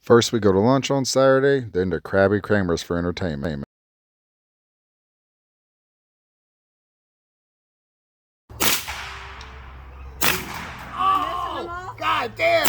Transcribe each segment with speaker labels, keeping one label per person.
Speaker 1: First we go to lunch on Saturday, then to Krabby Kramer's for entertainment.
Speaker 2: Oh, God damn!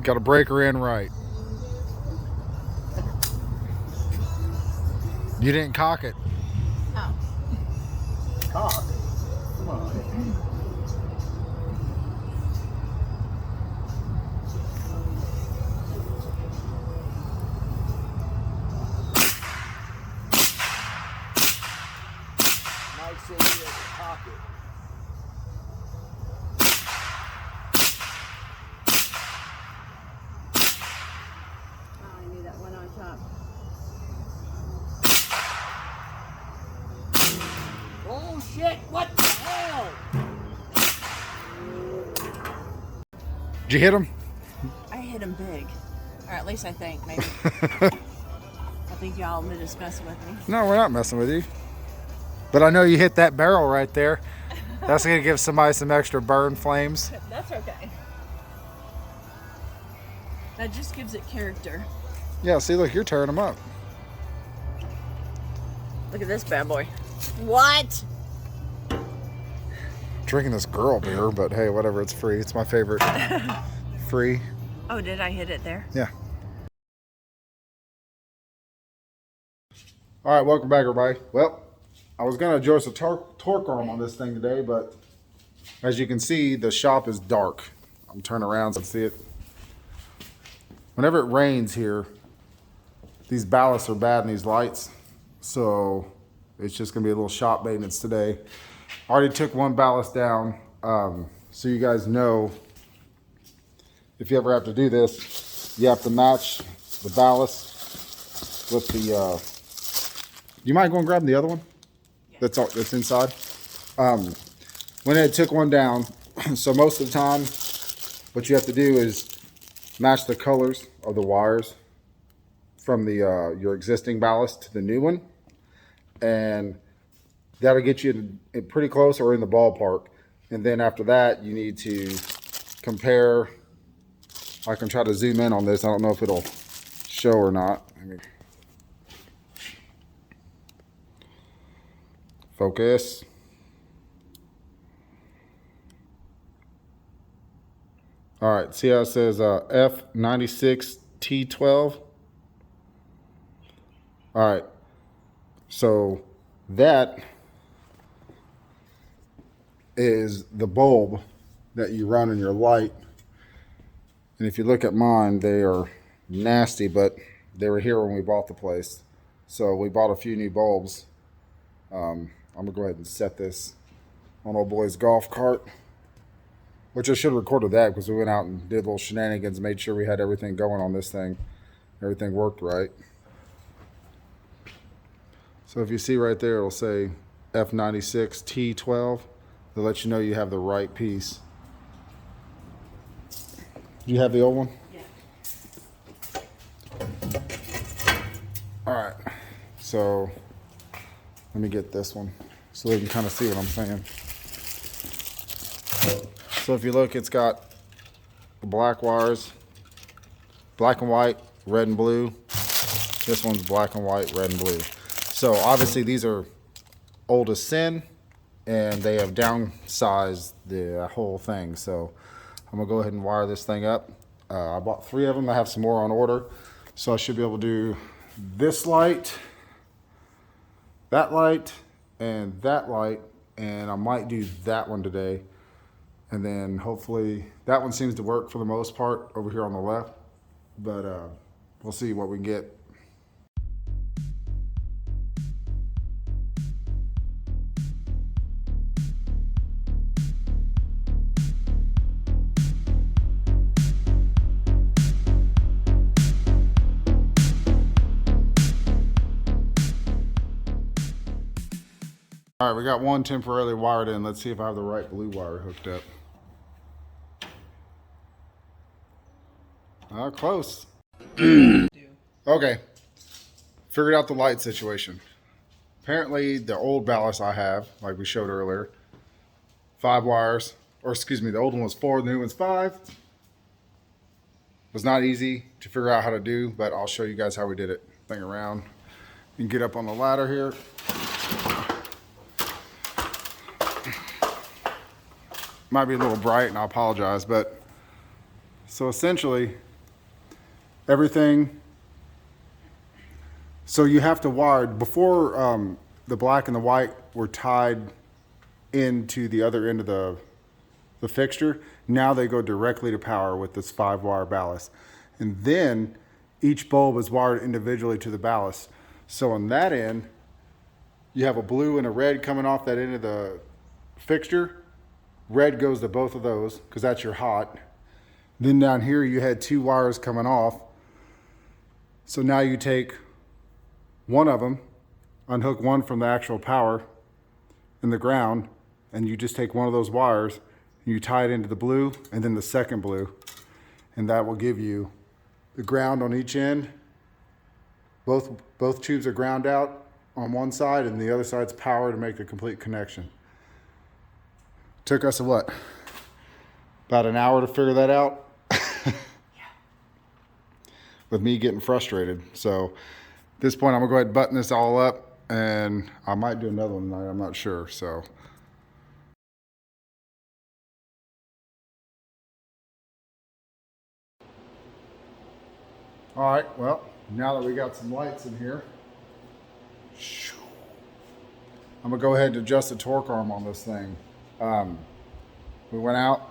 Speaker 1: Got to break her in right. You didn't cock it.
Speaker 2: Oh. Cock? Come on. Mike said he had to cock it.
Speaker 3: Oh, I knew that one on top.
Speaker 2: Oh shit, what the hell?
Speaker 1: Did you hit him?
Speaker 3: I hit him big. Or at least I think, maybe. I think y'all are just messing with me.
Speaker 1: No, we're not messing with you. But I know you hit that barrel right there. That's going to give somebody some extra burn flames.
Speaker 3: That's okay. That just gives it character.
Speaker 1: Yeah, see, look, you're tearing them up.
Speaker 3: Look at this bad boy. What?
Speaker 1: Drinking this girl beer, but hey, whatever, it's free. It's my favorite. Free.
Speaker 3: Oh, did I hit it there?
Speaker 1: Yeah. All right, welcome back, everybody. Well, I was going to adjust the torque arm on this thing today, but as you can see, the shop is dark. I'm turning around so I can see it. Whenever it rains here, these ballasts are bad in these lights, so it's just going to be a little shop maintenance today. I already took one ballast down, so you guys know if you ever have to do this, you have to match the ballast with the... do you mind going grab the other one? Yeah. That's inside. When I took one down, so most of the time, what you have to do is match the colors of the wires from the your existing ballast to the new one, and that'll get you pretty close or in the ballpark. And then after that, you need to compare. I can try to zoom in on this. I don't know if it'll show or not. I mean, focus. All right, see how it says F96T12? All right, so that is the bulb that you run in your light. And if you look at mine, they are nasty, but they were here when we bought the place. So we bought a few new bulbs. I'm gonna go ahead and set this on old boy's golf cart, which I should have recorded that because we went out and did little shenanigans, made sure we had everything going on this thing. Everything worked right. So if you see right there, it'll say F96T12. They'll let you know you have the right piece. Do you have the old one?
Speaker 3: Yeah.
Speaker 1: All right. So let me get this one so they can kind of see what I'm saying. So if you look, it's got the black wires, black and white, red and blue. This one's black and white, red and blue. So obviously these are old as sin, and they have downsized the whole thing. So I'm gonna go ahead and wire this thing up. I bought 3 of them. I have some more on order. So I should be able to do this light, that light, and that light. And I might do that one today. And then hopefully that one seems to work for the most part over here on the left. But we'll see what we can get. All right, we got one temporarily wired in. Let's see if I have the right blue wire hooked up. Close. Okay. Figured out the light situation. Apparently, the old ballast I have, like we showed earlier, 5 wires, or excuse me, the old one was 4, the new one's 5. Was not easy to figure out how to do, but I'll show you guys how we did it. Thing around. You can get up on the ladder here. Might be a little bright, and I apologize, but so essentially, everything. So you have to wire before the black and the white were tied into the other end of the fixture. Now they go directly to power with this 5-wire ballast, and then each bulb is wired individually to the ballast. So on that end, you have a blue and a red coming off that end of the fixture. Red goes to both of those because that's your hot. Then down here you had 2 wires coming off. So now you take one of them, unhook one from the actual power in the ground, and you just take one of those wires and you tie it into the blue and then the second blue, and that will give you the ground on each end. Both tubes are ground out on one side, and the other side's power to make the complete connection. Took us what? About an hour to figure that out. With me getting frustrated. So at this point, I'm gonna go ahead and button this all up, and I might do another one tonight, I'm not sure. So all right, well, now that we got some lights in here, I'm gonna go ahead and adjust the torque arm on this thing. We went out,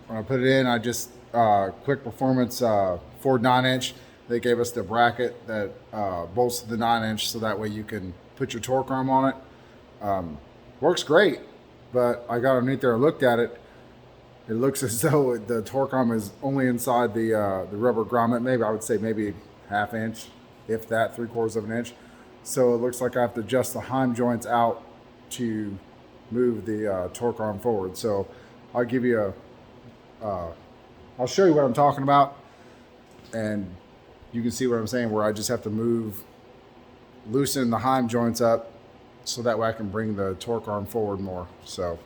Speaker 1: when I put it in, I just quick performance Ford 9-inch. They gave us the bracket that bolts to the 9-inch, so that way you can put your torque arm on it. Works great, but I got underneath there and looked at it. It looks as though the torque arm is only inside the rubber grommet. Maybe I would say maybe 1/2 inch, if that, 3/4 of an inch. So it looks like I have to adjust the Heim joints out to move the torque arm forward. So I'll give you I'll show you what I'm talking about, and you can see what I'm saying, where I just have to loosen the Heim joints up so that way I can bring the torque arm forward more. So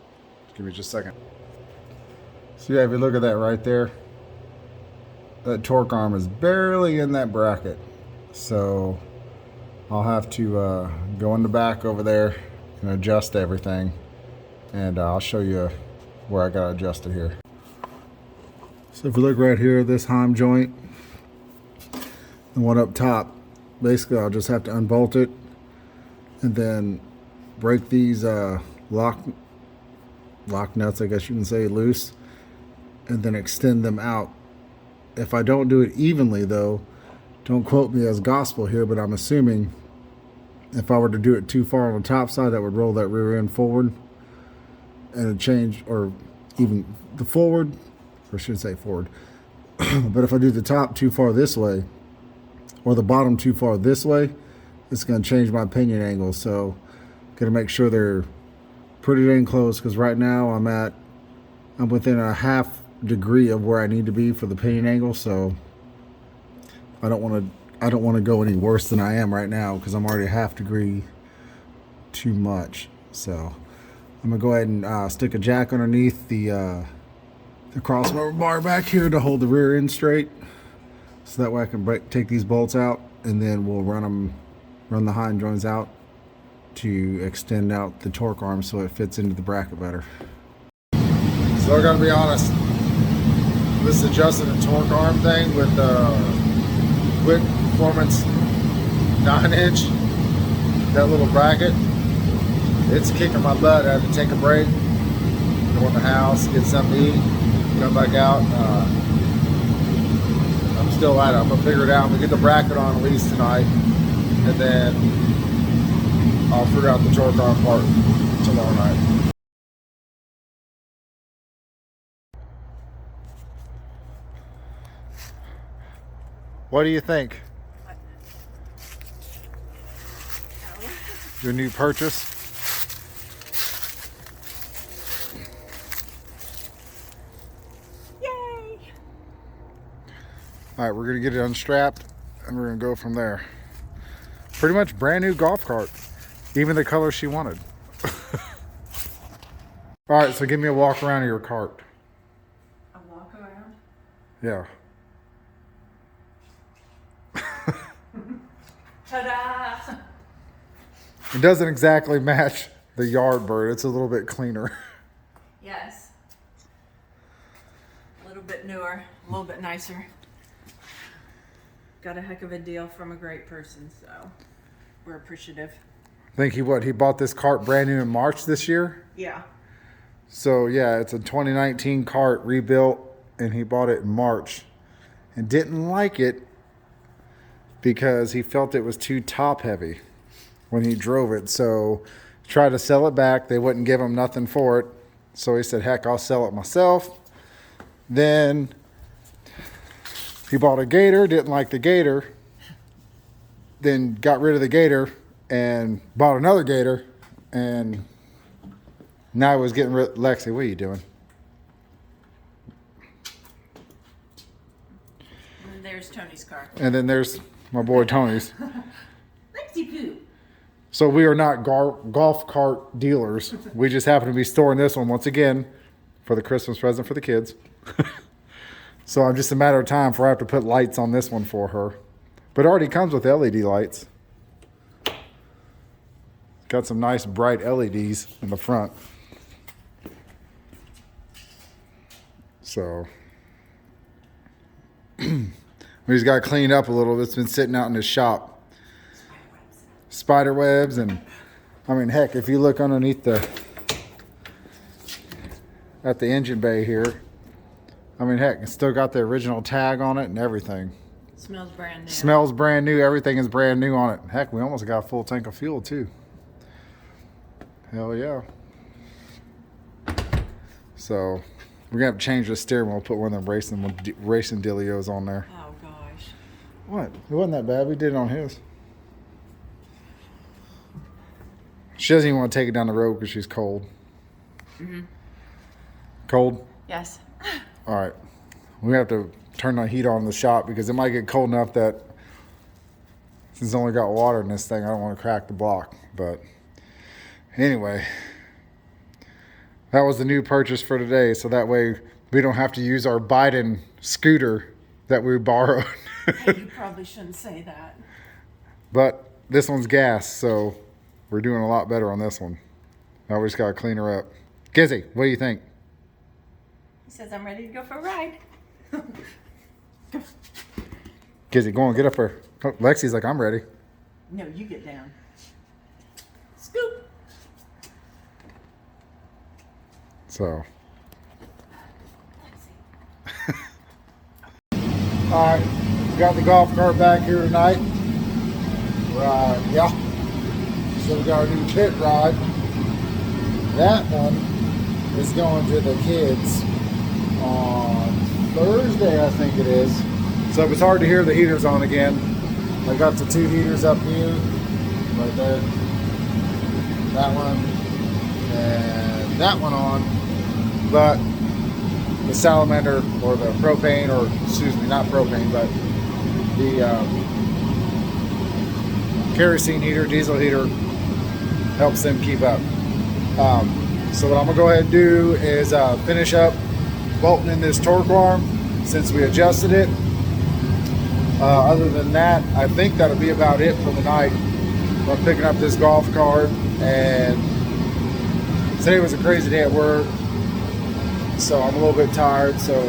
Speaker 1: give me just a second. So yeah, if you look at that right there, that torque arm is barely in that bracket. So I'll have to go in the back over there and adjust everything. And I'll show you where I got adjusted here. So if you look right here, this Heim joint, the one up top, basically I'll just have to unbolt it and then break these lock nuts, I guess you can say, loose, and then extend them out. If I don't do it evenly though, don't quote me as gospel here, but I'm assuming if I were to do it too far on the top side, that would roll that rear end forward and it'd change, or even the forward, or I should say forward. But if I do the top too far this way, or the bottom too far this way, it's going to change my pinion angle. So got to make sure they're pretty dang close, because right now I'm within a 1/2 degree of where I need to be for the pinion angle. So I don't want to go any worse than I am right now, because I'm already a 1/2 degree too much. So I'm gonna go ahead and stick a jack underneath the crossover bar back here to hold the rear end straight, so that way I can take these bolts out, and then we'll run the Heim joints out to extend out the torque arm so it fits into the bracket better. So I gotta be honest, this adjusted the torque arm thing with the quick performance 9-inch, that little bracket, it's kicking my butt. I had to take a break, go in the house, get something to eat, come back out. I'm still at it. I'm gonna figure it out. I'm gonna get the bracket on at least tonight, and then I'll figure out the torque arm part tomorrow night. What do you think?
Speaker 3: What?
Speaker 1: Your new purchase?
Speaker 3: Yay!
Speaker 1: All right, we're gonna get it unstrapped and we're gonna go from there. Pretty much brand new golf cart, even the color she wanted. All right, so give me a walk around of your cart.
Speaker 3: A walk around?
Speaker 1: Yeah.
Speaker 3: Ta-da!
Speaker 1: It doesn't exactly match the yard bird. It's a little bit cleaner.
Speaker 3: Yes. A little bit newer, a little bit nicer. Got a heck of a deal from a great person, so we're appreciative.
Speaker 1: I think he bought this cart brand new in March this year.
Speaker 3: Yeah.
Speaker 1: So yeah, it's a 2019 cart rebuilt, and he bought it in March and didn't like it because he felt it was too top heavy when he drove it. So he tried to sell it back. They wouldn't give him nothing for it. So he said, heck, I'll sell it myself. Then he bought a Gator, didn't like the Gator, then got rid of the Gator and bought another Gator, and now he was getting rid. Lexi, what are you doing?
Speaker 3: And there's Tony's car.
Speaker 1: And then there's my boy Tony's.
Speaker 3: Lexi poo.
Speaker 1: So we are not golf cart dealers. We just happen to be storing this one once again for the Christmas present for the kids. So I'm just a matter of time for I have to put lights on this one for her. But it already comes with LED lights. Got some nice bright LEDs in the front. So we just got to clean up a little. It's been sitting out in the shop. Spider webs, and I mean, heck, if you look underneath at the engine bay here, I mean, heck, it's still got the original tag on it and everything.
Speaker 3: Smells brand new.
Speaker 1: Smells brand new. Everything is brand new on it. Heck, we almost got a full tank of fuel too. Hell yeah. So we're gonna have to change the steering wheel, put one of them racing dealios on there.
Speaker 3: Oh gosh.
Speaker 1: What? It wasn't that bad. We did it on his. She doesn't even want to take it down the road because she's cold.
Speaker 3: Mm-hmm.
Speaker 1: Cold?
Speaker 3: Yes.
Speaker 1: All right. We have to turn the heat on in the shop because it might get cold enough that since it's only got water in this thing, I don't want to crack the block. But anyway, that was the new purchase for today. So that way we don't have to use our Biden scooter that we borrowed.
Speaker 3: You probably shouldn't say that.
Speaker 1: But this one's gas, so we're doing a lot better on this one. Now we just got to clean her up. Gizzy, what do you think?
Speaker 3: He says, I'm ready to go for a ride.
Speaker 1: Gizzy, go on, get up there. Oh, Lexi's like, I'm ready.
Speaker 3: No, you get down. Scoop.
Speaker 1: So. All right, we got the golf cart back here tonight. Right, yeah. So we got our new pit rod. That one is going to the kids on Thursday, I think it is. So if it's hard to hear the heaters on again, I got the two heaters up here, right there. That one and that one on. But the salamander or the propane, or excuse me, not propane, but the kerosene heater, diesel heater helps them keep up. So what I'm gonna go ahead and do is finish up bolting in this torque arm since we adjusted it. Other than that, I think that'll be about it for the night. I'm picking up this golf cart, and today was a crazy day at work, so I'm a little bit tired. So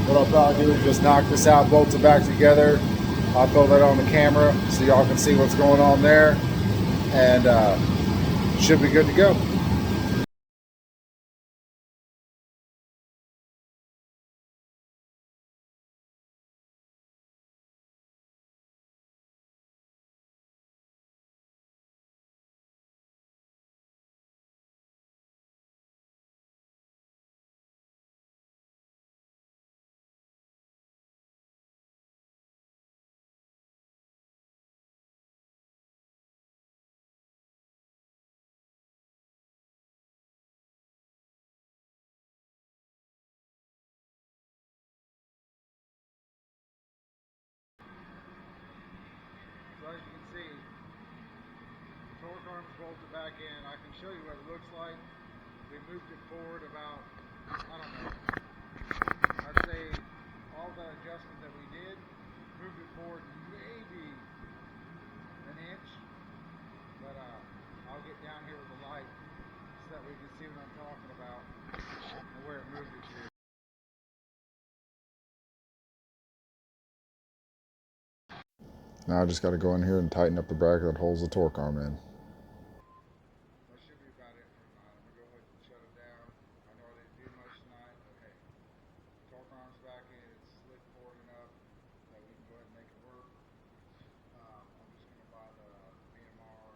Speaker 1: what I'll probably do is just knock this out, bolt it back together. I'll throw that on the camera so y'all can see what's going on there, and should be good to go. bolted back in. I can show you what it looks like. We moved it forward about, I don't know, I'd say all the adjustment that we did, moved it forward maybe an inch, but I'll get down here with the light so that we can see what I'm talking about and where it moved it to. Now I just got to go in here and tighten up the bracket that holds the torque arm in. That should be about it for tonight. I'm going to go ahead and shut it down. I know I didn't do much tonight, but hey, torque arm's back in. It's slick forward enough that we can go ahead and make it work. I'm just going to buy the BMR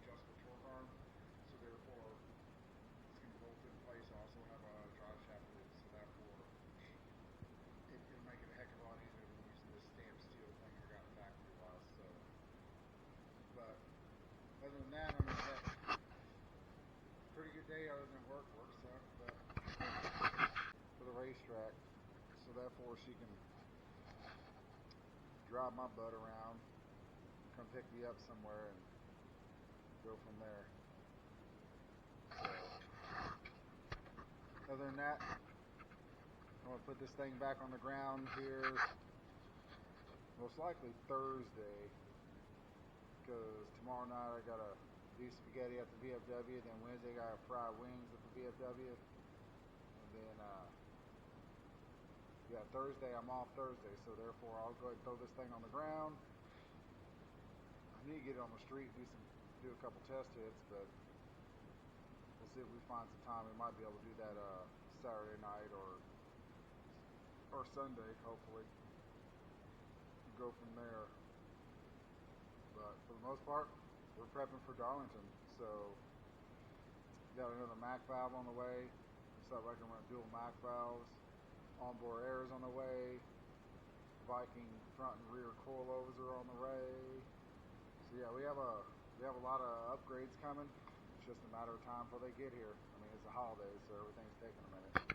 Speaker 1: adjustable torque arm. So therefore, it's going to bolt in place. I also have a drive shaft with it, so therefore it'll make it a heck of a lot easier than using this stamped steel thing I got factory wise. So, but other than that, I mean, that's pretty good day other than work sucked, but for the racetrack. So therefore she can drive my butt around, come pick me up somewhere and go from there. So, other than that, I'm going to put this thing back on the ground here most likely Thursday, because tomorrow night I got to do spaghetti at the VFW, then Wednesday I got to fry wings at the VFW, and then Thursday I'm off Thursday, so therefore I'll go ahead and throw this thing on the ground. I need to get it on the street, do a couple test hits, but we'll see if we find some time. We might be able to do that Saturday night or Sunday, hopefully. Go from there. But for the most part, we're prepping for Darlington. So got another Mac valve on the way. So I reckon we're gonna dual Mac valves. Onboard airs on the way. Viking front and rear coilovers are on the way. So yeah, we have a lot of upgrades coming. It's just a matter of time before they get here. I mean, it's a holiday, so everything's taking a minute.